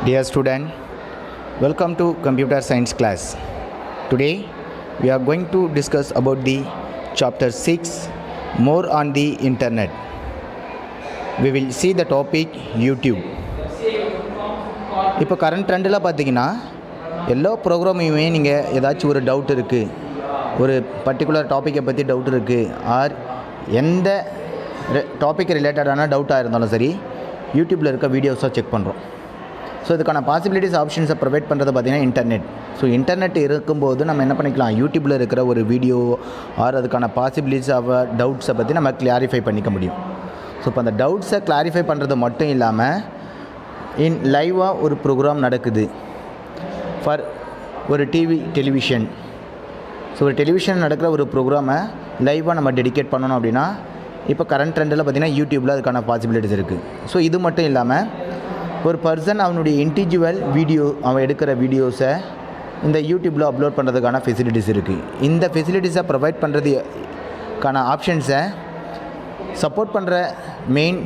Dear student, welcome to computer science class. Today we are going to discuss about the chapter 6 more on the internet. We will see the topic YouTube. இப்போ current ட்ரெண்டில் பார்த்தீங்கன்னா எல்லா ப்ரோக்ராமையுமே நீங்கள் ஏதாச்சும் ஒரு doubt இருக்குது, ஒரு particular டாப்பிக்கை பற்றி டவுட் இருக்குது, ஆர் எந்த டாபிக் ரிலேட்டடான டவுட்டாக இருந்தாலும் சரி யூடியூப்பில் இருக்க வீடியோஸாக செக் பண்ணுறோம். ஸோ இதுக்கான பாசிபிலிட்டிஸ் ஆப்ஷன்ஸை ப்ரொவைட் பண்ணுறது பார்த்திங்கன்னா இன்டர்நெட். ஸோ இன்டர்நெட் இருக்கும்போது நம்ம என்ன பண்ணிக்கலாம், யூடியூப்பில் இருக்கிற ஒரு வீடியோ ஆர் அதுக்கான பாசிபிலிட்டிஸ் ஆஃப் டவுட்ஸை பற்றி நம்ம கிளாரிஃபை பண்ணிக்க முடியும். ஸோ இப்போ அந்த டவுட்ஸை கிளாரிஃபை பண்ணுறது மட்டும் இல்லாமல் லைவாக ஒரு ப்ரோக்ராம் நடக்குது ஃபார் ஒரு டெலிவிஷன். ஸோ ஒரு டெலிவிஷன் நடக்கிற ஒரு ப்ரோக்ராமை லைவாக நம்ம டெடிகேட் பண்ணணும் அப்படின்னா இப்போ கரண்ட் ட்ரெண்டில் பார்த்திங்கன்னா யூடியூப்பில் அதுக்கான பாசிபிலிட்டிஸ் இருக்குது. ஸோ இது மட்டும் இல்லாமல் ஒரு பர்சன் அவனுடைய இண்டிவிஜுவல் வீடியோ அவன் எடுக்கிற வீடியோஸை இந்த யூடியூப்பில் அப்லோட் பண்ணுறதுக்கான ஃபெசிலிட்டிஸ் இருக்குது. இந்த ஃபெசிலிட்டிஸை ப்ரொவைட் பண்ணுறதுக்கான ஆப்ஷன்ஸை சப்போர்ட் பண்ணுற மெயின்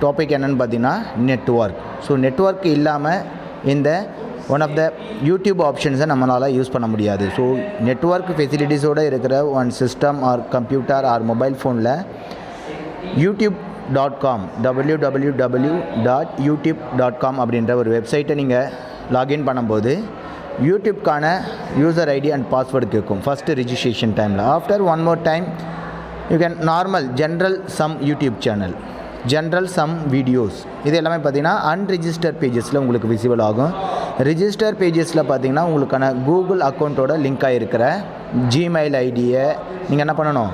டாபிக் என்னென்னு பார்த்தீங்கன்னா நெட்வொர்க். ஸோ நெட்வொர்க் இல்லாமல் இந்த ஒன் ஆஃப் த யூடியூப் ஆப்ஷன்ஸை நம்மளால் யூஸ் பண்ண முடியாது. ஸோ நெட்வொர்க் ஃபெசிலிட்டிஸோடு இருக்கிற one system or computer or mobile ஃபோனில் youtube.com www.youtube.com அப்படின்ற ஒரு வெப்சைட்டை நீங்கள் லாகின் பண்ணும்போது யூடியூப்கான யூசர் ஐடி அண்ட் பாஸ்வேர்டு கேட்கும் ஃபஸ்ட்டு ரிஜிஸ்ட்ரேஷன் டைமில். After one more time you can normal general some YouTube channel, general some videos, இது எல்லாமே பார்த்திங்கன்னா அன்ரிஜிஸ்டர் பேஜஸில் உங்களுக்கு விசிபிள் ஆகும். ரிஜிஸ்டர் பேஜஸில் பார்த்திங்கன்னா உங்களுக்கான கூகுள் அக்கௌண்ட்டோட லிங்க் ஆகிருக்கிற ஜிமெயில் ஐடியை நீங்கள் என்ன பண்ணணும்,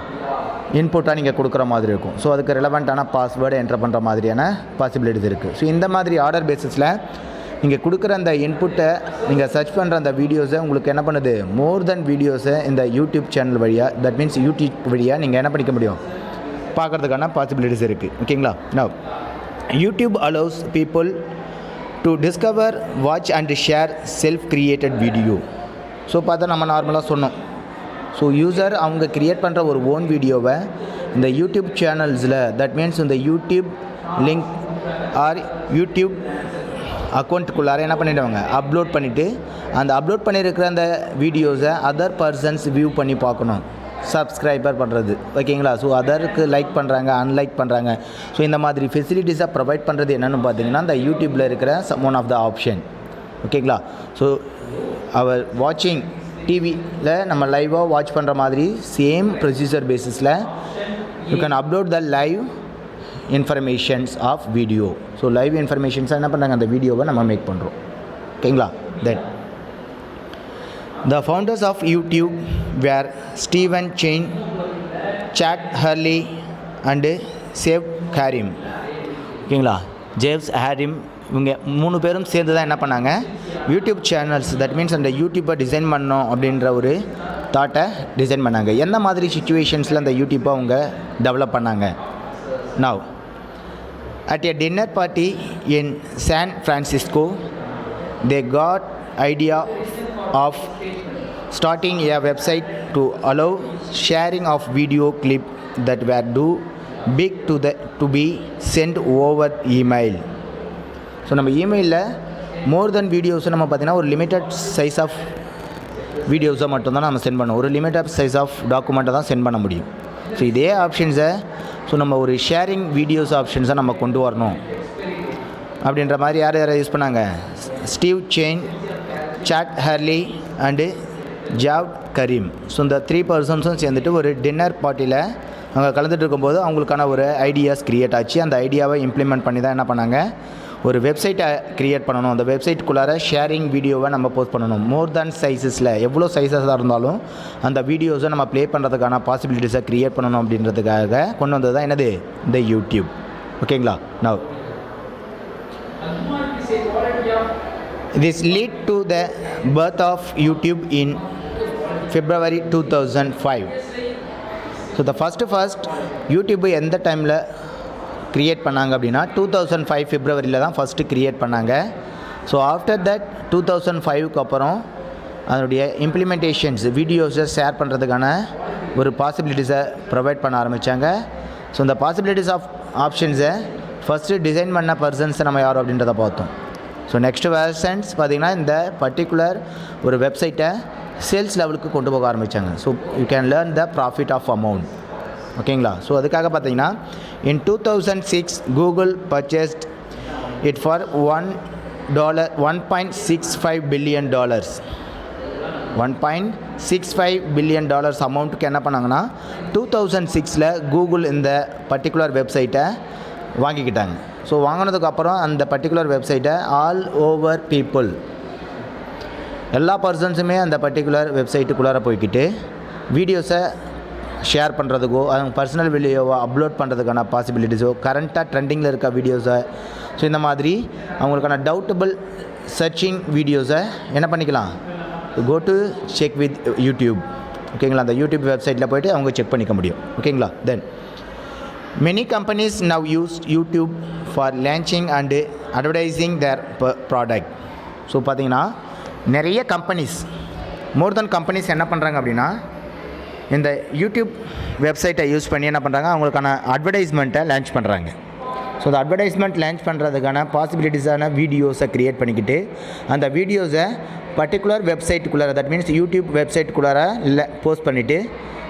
இன்புட்டாக நீங்கள் கொடுக்குற மாதிரி இருக்கும். ஸோ அதுக்கு ரெலவெண்ட்டான பாஸ்வேர்டு என்ட்ரு பண்ணுற மாதிரியான பாசிபிலிட்டிஸ் இருக்குது. ஸோ இந்த மாதிரி ஆர்டர் பேஸஸில் நீங்கள் கொடுக்குற அந்த இன்புட்டை நீங்கள் சர்ச் பண்ணுற அந்த வீடியோஸை உங்களுக்கு என்ன பண்ணுது, மோர் தென் வீடியோஸை இந்த யூடியூப் சேனல் வழியாக, தட் மீன்ஸ் யூடியூப் வழியாக நீங்கள் என்ன பண்ணிக்க முடியும், பார்க்குறதுக்கான பாசிபிலிட்டிஸ் இருக்குது. ஓகேங்களா? Now YouTube allows people to discover, watch and share self created video. So பார்த்தா நம்ம நார்மலாக சொன்னோம். ஸோ யூசர் அவங்க க்ரியேட் பண்ணுற ஒரு ஓன் வீடியோவை இந்த யூடியூப் சேனல்ஸில், தட் மீன்ஸ் இந்த யூடியூப் லிங்க் ஆர் யூடியூப் அக்கௌண்ட்டுக்குள்ளார என்ன பண்ணிவிடுவாங்க, அப்லோட் பண்ணிவிட்டு அந்த அப்லோட் பண்ணியிருக்கிற அந்த வீடியோஸை அதர் பர்சன்ஸ் வியூ பண்ணி பார்க்கணும், சப்ஸ்கிரைபர் பண்ணுறது. ஓகேங்களா? ஸோ அதருக்கு லைக் பண்ணுறாங்க, அன்லைக் பண்ணுறாங்க. ஸோ இந்த மாதிரி ஃபெசிலிட்டிஸை ப்ரொவைட் பண்ணுறது என்னென்னு பார்த்தீங்கன்னா இந்த யூடியூப்பில் இருக்கிற ஒன் ஆஃப் த ஆப்ஷன். ஓகேங்களா? ஸோ அவர் வாட்சிங் டிவியில் நம்ம லைவாக வாட்ச் பண்ணுற மாதிரி சேம் ப்ரொசீஜர் பேஸிஸில் you can upload the live informations of video. So live இன்ஃபர்மேஷன்ஸாக என்ன பண்ணுறாங்க, அந்த வீடியோவை நம்ம மேக் பண்ணுறோம். ஓகேங்களா? தென் the founders of YouTube were Stephen Chen, Chad Hurley and Zev Karim. ஓகேங்களா? ஜேவ்ஸ் ஹாரிம், இவங்க 3 பேரும் சேர்ந்து தான் என்ன பண்ணாங்க, யூடியூப் சேனல்ஸ், தட் மீன்ஸ் அந்த யூடியூப்பை டிசைன் பண்ணோம் அப்படின்ற ஒரு தாட்டை டிசைன் பண்ணாங்க. எந்த மாதிரி சுச்சுவேஷன்ஸில் அந்த யூடியூப்பை அவங்க டெவலப் பண்ணாங்க? Now at a dinner party in San Francisco they got idea of starting a website to allow sharing of video clip that were too big to be sent over email. So நம்ம இமெயிலில் மோர் தென் வீடியோஸை நம்ம பார்த்திங்கன்னா ஒரு limited size of வீடியோஸை மட்டும்தான் நம்ம send பண்ணோம், ஒரு லிமிட்டட் சைஸ் ஆஃப் டாக்குமெண்ட்டை தான் சென்ட் பண்ண முடியும். ஸோ இதே ஆப்ஷன்ஸை ஸோ நம்ம ஒரு ஷேரிங் வீடியோஸ் ஆப்ஷன்ஸை நம்ம கொண்டு வரணும் அப்படின்ற மாதிரி யார் யூஸ் பண்ணாங்க, Steve Chen, Chad Hurley and Jawed Karim. So இந்த 3 பர்சன்ஸும் சேர்ந்துட்டு ஒரு டின்னர் பார்ட்டியில் அவங்க கலந்துட்டு இருக்கும்போது அவங்களுக்கான ஒரு ஐடியாஸ் க்ரியேட் ஆச்சு. அந்த ஐடியாவை இம்ப்ளிமெண்ட் பண்ணி தான் என்ன பண்ணாங்க, ஒரு வெப்சைட்டை க்ரியேட் பண்ணணும். அந்த வெப்சைட்டுக்குள்ளார ஷேரிங் வீடியோவை நம்ம போஸ்ட் பண்ணணும். மோர் தேன் சைஸஸில், எவ்வளோ சைஸஸாக இருந்தாலும் அந்த வீடியோஸை நம்ம ப்ளே பண்ணுறதுக்கான பாசிபிலிட்டிஸை க்ரியேட் பண்ணணும் அப்படின்றதுக்காக கொண்டு வந்தது தான் என்னது, இந்த யூடியூப். ஓகேங்களா? Now this lead to the birth of YouTube in February 2005. So the first YouTube எந்த டைமில் க்ரியேட் பண்ணாங்க அப்படின்னா 2005 ஃபெப்ரவரியில் தான் ஃபஸ்ட்டு க்ரியேட் பண்ணாங்க. ஸோ ஆஃப்டர் தட் 2005க்கு அப்புறம் அதனுடைய இம்ப்ளிமெண்டேஷன்ஸ், வீடியோஸை ஷேர் பண்ணுறதுக்கான ஒரு பாசிபிலிட்டிஸை ப்ரொவைட் பண்ண ஆரம்பித்தாங்க. ஸோ இந்த பாசிபிலிட்டிஸ் ஆஃப் ஆப்ஷன்ஸை ஃபஸ்ட்டு டிசைன் பண்ண பர்சன்ஸை நம்ம யார் அப்படின்றத பார்த்தோம். ஸோ நெக்ஸ்ட் வெர்ஷன்ஸ் பார்த்திங்கன்னா இந்த பர்டிகுலர் ஒரு வெப்சைட்டை சேல்ஸ் லெவலுக்கு கொண்டு போக ஆரம்பித்தாங்க. So you can learn the profit of amount. ஓகேங்களா? ஸோ அதுக்காக பார்த்தீங்கன்னா in 2006 Google purchased it for $1.65 billion. $1.65 billion அமௌண்ட்டுக்கு என்ன பண்ணாங்கன்னா 2006 கூகுள் இந்த பர்டிகுலர் வெப்சைட்டை வாங்கிக்கிட்டாங்க. ஸோ வாங்கினதுக்கப்புறம் அந்த பர்டிகுலர் வெப்சைட்டை ஆல் ஓவர் பீப்புள், எல்லா பர்சன்ஸுமே அந்த பர்டிகுலர் வெப்சைட்டுக்குள்ளார போய்கிட்டு வீடியோஸை ஷேர் பண்ணுறதுக்கோ அவங்க பர்சனல் வீடியோவை அப்லோட் பண்ணுறதுக்கான பாசிபிலிட்டிஸோ, கரண்ட்டாக ட்ரெண்டிங்கில் இருக்க வீடியோஸை, ஸோ இந்த மாதிரி அவங்களுக்கான டவுட்டபிள் சர்ச்சிங் வீடியோஸை என்ன பண்ணிக்கலாம், go to check with YouTube. ஓகேங்களா? அந்த யூடியூப் வெப்சைட்டில் போய்ட்டு அவங்க செக் பண்ணிக்க முடியும். ஓகேங்களா? Then many companies now use YouTube for launching and advertising their product. So பார்த்தீங்கன்னா நிறைய கம்பெனிஸ், மோர் தென் கம்பெனிஸ் என்ன பண்ணுறாங்க அப்படின்னா இந்த யூடியூப் வெப்சைட்டை யூஸ் பண்ணி என்ன பண்ணுறாங்க, அவங்களுக்கான அட்வர்டைஸ்மெண்ட்டை லான்ச் பண்ணுறாங்க. ஸோ அந்த அட்வர்டைஸ்மெண்ட் லான்ச் பண்ணுறதுக்கான பாசிபிலிட்டிஸான வீடியோஸை க்ரியேட் பண்ணிக்கிட்டு அந்த வீடியோஸை பர்டிகுலர் வெப்சைட்டுக்குள்ளார, தட் மீன்ஸ் யூடியூப் வெப்சைட்டுக்குள்ளார போஸ்ட் பண்ணிவிட்டு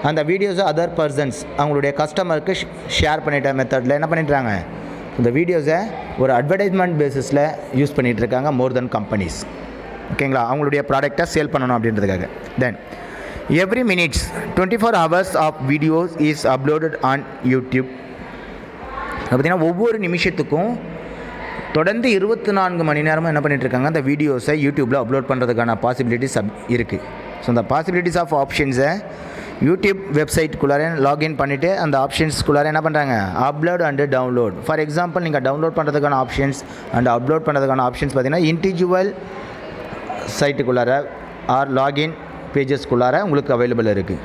அந்த வீடியோஸை அதர் பர்சன்ஸ் அவங்களுடைய கஸ்டமருக்கு ஷேர் பண்ணிட்ட மெத்தடில் என்ன பண்ணிட்டுறாங்க, இந்த வீடியோஸை ஒரு அட்வர்டைஸ்மெண்ட் பேசிஸில் யூஸ் பண்ணிகிட்ருக்காங்க மோர் தென் கம்பெனிஸ். ஓகேங்களா? அவங்களுடைய ப்ராடக்டை சேல் பண்ணணும் அப்படின்றதுக்காக. Then every minutes 24 hours of videos is uploaded on YouTube. பார்த்திங்கன்னா ஒவ்வொரு நிமிஷத்துக்கும் தொடர்ந்து 24 மணி நேரமும் என்ன பண்ணிகிட்ருக்காங்க, அந்த வீடியோஸை யூடியூப்பில் அப்லோட் பண்ணுறதுக்கான பாசிபிலிட்டிஸ் இருக்குது. ஸோ அந்த பாசிபிலிட்டிஸ் ஆஃப் ஆப்ஷன்ஸை யூடியூப் வெப்சைட்டுக்குள்ளார லாகின் பண்ணிவிட்டு அந்த ஆப்ஷன்ஸ்குள்ளார என்ன பண்ணுறாங்க, upload and download. For example நீங்கள் டவுன்லோட் பண்ணுறதுக்கான ஆப்ஷன்ஸ் அண்ட் அப்லோட் பண்ணுறதுக்கான ஆப்ஷன்ஸ் பார்த்திங்கன்னா இண்டிவிஜுவல் சைட்டுக்குள்ளார ஆர் லாகின் பேஜஸ்க்குள்ளார உங்களுக்கு அவைலபிள் இருக்குது.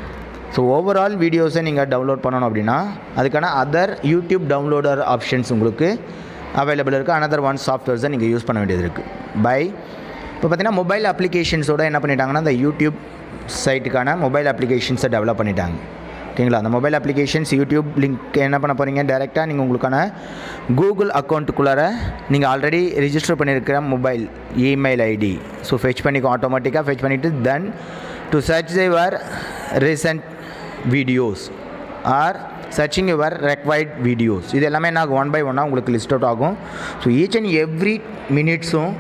ஸோ ஓவரால் வீடியோஸை நீங்கள் டவுன்லோட் பண்ணணும் அப்படின்னா அதுக்கான அதர் யூடியூப் டவுன்லோடர் ஆப்ஷன்ஸ் உங்களுக்கு அவைலபிள் இருக்குது. அனதர் ஒன் சாஃப்ட்வேர்ஸை நீங்கள் யூஸ் பண்ண வேண்டியது இருக்குது. இப்போ பார்த்தீங்கன்னா மொபைல் அப்ளிகேஷன்ஸோடு என்ன பண்ணிட்டாங்கன்னா அந்த யூடியூப் சைட்டுக்கான மொபைல் அப்ளிகேஷன்ஸை டெவலப் பண்ணிட்டாங்க. ஓகேங்களா? அந்த மொபைல் அப்ளிகேஷன்ஸ் யூடியூப் லிங்க் என்ன பண்ண போகிறீங்க, டைரெக்டாக நீங்கள் உங்களுக்கான கூகுள் அக்கௌண்ட்டுக்குள்ளார நீங்கள் ஆல்ரெடி ரிஜிஸ்டர் பண்ணியிருக்கிற mobile email ID so fetch பண்ணிக்கோ, ஆட்டோமேட்டிக்காக ஃபெச் பண்ணிவிட்டு then to search your recent videos are searching your required videos. இது எல்லாமே என்ன ஆகும், 1 by 1 உங்களுக்கு லிஸ்ட் அவுட் ஆகும். ஸோ ஈச் அண்ட் எவ்ரி மினிட்ஸும்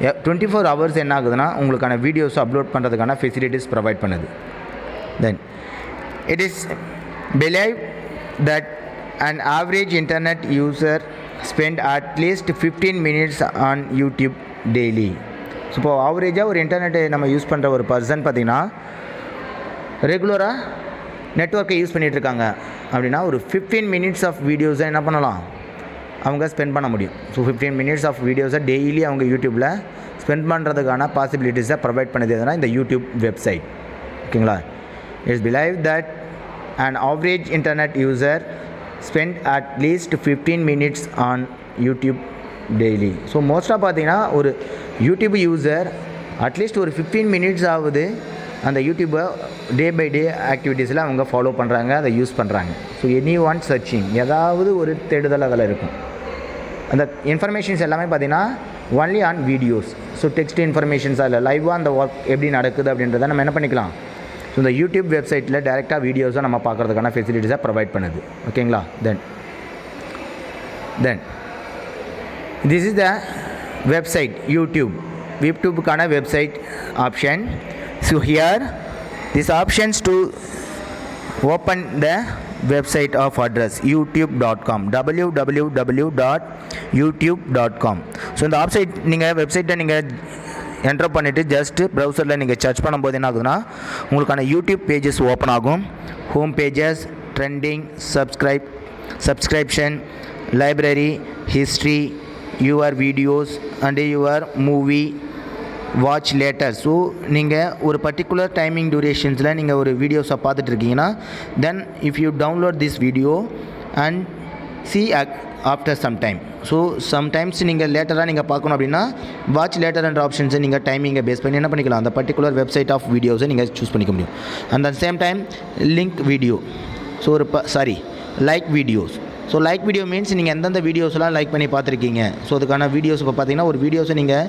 24 hours என்ன ஆகுதுன்னா உங்களுக்கான வீடியோஸ் அப்லோட் பண்ணுறதுக்கான ஃபெசிலிட்டிஸ் ப்ரொவைட் பண்ணுது. Then it is believed that an average internet user spend at least 15 minutes on YouTube daily. So இப்போ ஆவரேஜாக ஒரு இன்டர்நெட்டை நம்ம யூஸ் பண்ணுற ஒரு பர்சன் பார்த்திங்கன்னா ரெகுலராக நெட்ஒர்க்கை யூஸ் பண்ணிகிட்ருக்காங்க அப்படின்னா ஒரு 15 minutes ஆஃப் வீடியோஸை என்ன பண்ணலாம், அவங்க ஸ்பெண்ட் பண்ண முடியும். ஸோ 15 minutes ஆஃப் வீடியோஸை டெய்லி அவங்க யூடியூப்பில் ஸ்பெண்ட் பண்ணுறதுக்கான பாசிபிலிட்டிஸை ப்ரொவைட் பண்ணது எதுனா இந்த யூடியூப் வெப்சைட். ஓகேங்களா? It's believed that an average internet user spend at least 15 minutes on YouTube daily. So மோஸ்ட்டாக பார்த்தீங்கன்னா ஒரு யூடியூப் யூசர் அட்லீஸ்ட் ஒரு 15 minutes ஆகுது அந்த யூடியூப்பை டே பை டே ஆக்டிவிட்டீஸில் அவங்க ஃபாலோ பண்ணுறாங்க, அதை யூஸ் பண்ணுறாங்க. ஸோ எனி ஒன் சர்ச்சிங் ஏதாவது ஒரு தேடுதல் அதில் இருக்கும். அந்த இன்ஃபர்மேஷன்ஸ் எல்லாமே பார்த்திங்கன்னா only on videos. So text informations அதில் லைவாக அந்த ஒர்க் எப்படி நடக்குது அப்படின்றத நம்ம என்ன பண்ணிக்கலாம், ஸோ இந்த யூடியூப் வெப்சைட்டில் டேரெக்டாக வீடியோஸை நம்ம பார்க்குறதுக்கான ஃபெசிலிட்டிஸை ப்ரொவைட் பண்ணுது. ஓகேங்களா? Then this is the website யூடியூப்புக்கான website option. So here this options to open the website of address youtube.com www.youtube.com. So இந்த வெப்சைட்டை நீங்கள் என்டர் பண்ணிவிட்டு ஜஸ்ட்டு ப்ரௌசரில் நீங்கள் சர்ச் பண்ணும்போது என்ன ஆகுதுன்னா உங்களுக்கான யூடியூப் பேஜஸ் ஓப்பன் ஆகும். Home pages, trending, subscription, library, history, your videos and your movie watch later. So நீங்கள் ஒரு பர்டிகுலர் டைமிங் டியூரேஷன்ஸில் நீங்கள் ஒரு வீடியோஸை பார்த்துட்ருக்கீங்கன்னா then if you download this video and see after some time. So sometimes நீங்கள் லேட்டராக நீங்கள் பார்க்கணும் அப்படின்னா வாட்ச் லேட்டர் என்ற ஆப்ஷன்ஸை நீங்கள் டைமிங்கை பேஸ் பண்ணி என்ன பண்ணிக்கலாம், அந்த பர்டிகுலர் வெப்சைட் ஆஃப் வீடியோஸை நீங்கள் சூஸ் பண்ணிக்க முடியும். அந்த same time link video, so like videos so like video means நீங்கள் எந்தெந்த வீடியோஸ்லாம் லைக் பண்ணி பார்த்துருக்கீங்க. ஸோ அதுக்கான வீடியோஸ் இப்போ பார்த்தீங்கன்னா ஒரு வீடியோஸை நீங்கள்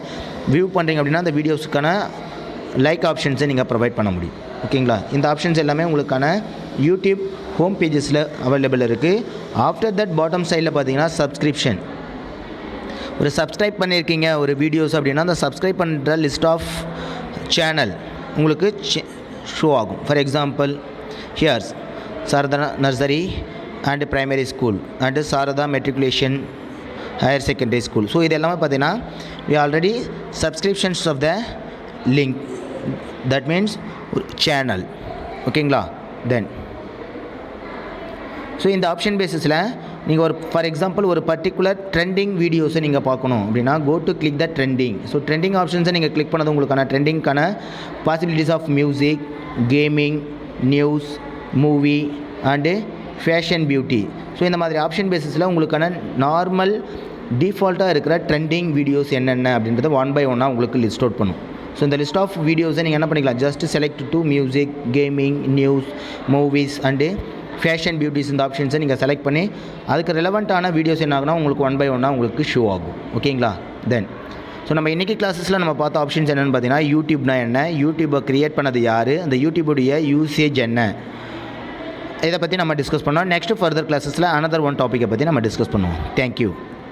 வியூ பண்ணுறீங்க அப்படின்னா அந்த வீடியோஸுக்கான லைக் ஆப்ஷன்ஸை நீங்கள் ப்ரொவைட் பண்ண முடியும். ஓகேங்களா. இந்த ஆப்ஷன்ஸ் எல்லாமே உங்களுக்கான யூடியூப் ஹோம் பேஜஸில் அவைலபிள் இருக்குது. ஆஃப்டர் தட் பாட்டம் சைடில் பார்த்தீங்கன்னா சப்ஸ்கிரிப்ஷன், ஒரு சப்ஸ்கிரைப் பண்ணியிருக்கீங்க ஒரு வீடியோஸ் அப்படின்னா அந்த சப்ஸ்கிரைப் பண்ணுற லிஸ்ட் ஆஃப் சேனல் உங்களுக்கு ஷோ ஆகும். For example here's Sarada nursery and primary school and Sarada matriculation higher secondary school. So இது எல்லாமே பார்த்தீங்கன்னா we already subscriptions of the link, that means channel. ஓகேங்களா. தென் ஸோ இந்த ஆப்ஷன் பேஸிஸில் நீங்கள் ஒரு ஃபார் எக்ஸாம்பிள் ஒரு பர்டிகுலர் ட்ரெண்டிங் வீடியோஸை நீங்கள் பார்க்கணும் அப்படின்னா go to click the trending. So trending ஆப்ஷன்ஸை நீங்கள் கிளிக் பண்ணது உங்களுக்கான ட்ரெண்டிங்கான possibilities of music, gaming, news, movie and fashion, beauty. So இந்த மாதிரி ஆப்ஷன் பேஸிஸில் உங்களுக்கான நார்மல் டிஃபால்ட்டாக இருக்கிற ட்ரெண்டிங் வீடியோஸ் என்னென்ன அப்படின்றத ஒன் பை ஒன்னாக உங்களுக்கு லிஸ்ட் அவுட் பண்ணும். ஸோ இந்த லிஸ்ட் ஆஃப் வீடியோஸை நீங்கள் என்ன பண்ணிக்கலாம், just select to music, gaming, news, movies and fashion, beauties இந்த ஆப்ஷன்ஸை நீங்கள் செலக்ட் பண்ணி அதுக்கு ரெலவெண்ட்டான வீடியோஸ் என்ன ஆகுனா உங்களுக்கு ஒன் பை ஒன்னாக உங்களுக்கு ஷோ ஆகும். ஓகேங்களா. தென் ஸோ நம்ம இன்றைக்கி கிளாஸஸில் நம்ம பார்த்த ஆப்ஷன்ஸ் என்னென்னு பார்த்தீங்கன்னா யூடியூப்னா என்ன, யூடியூப்பை க்ரியேட் பண்ணது யார், அந்த யூடியூபுடைய யூசேஜ் என்ன, இதை பற்றி நம்ம டிஸ்கஸ் பண்ணோம். நெக்ஸ்ட் ஃபர்தர் கிளாஸஸில் அனதர் ஒன் டாப்பிக்கை பற்றி நம்ம டிஸ்கஸ் பண்ணுவோம். தேங்க்யூ.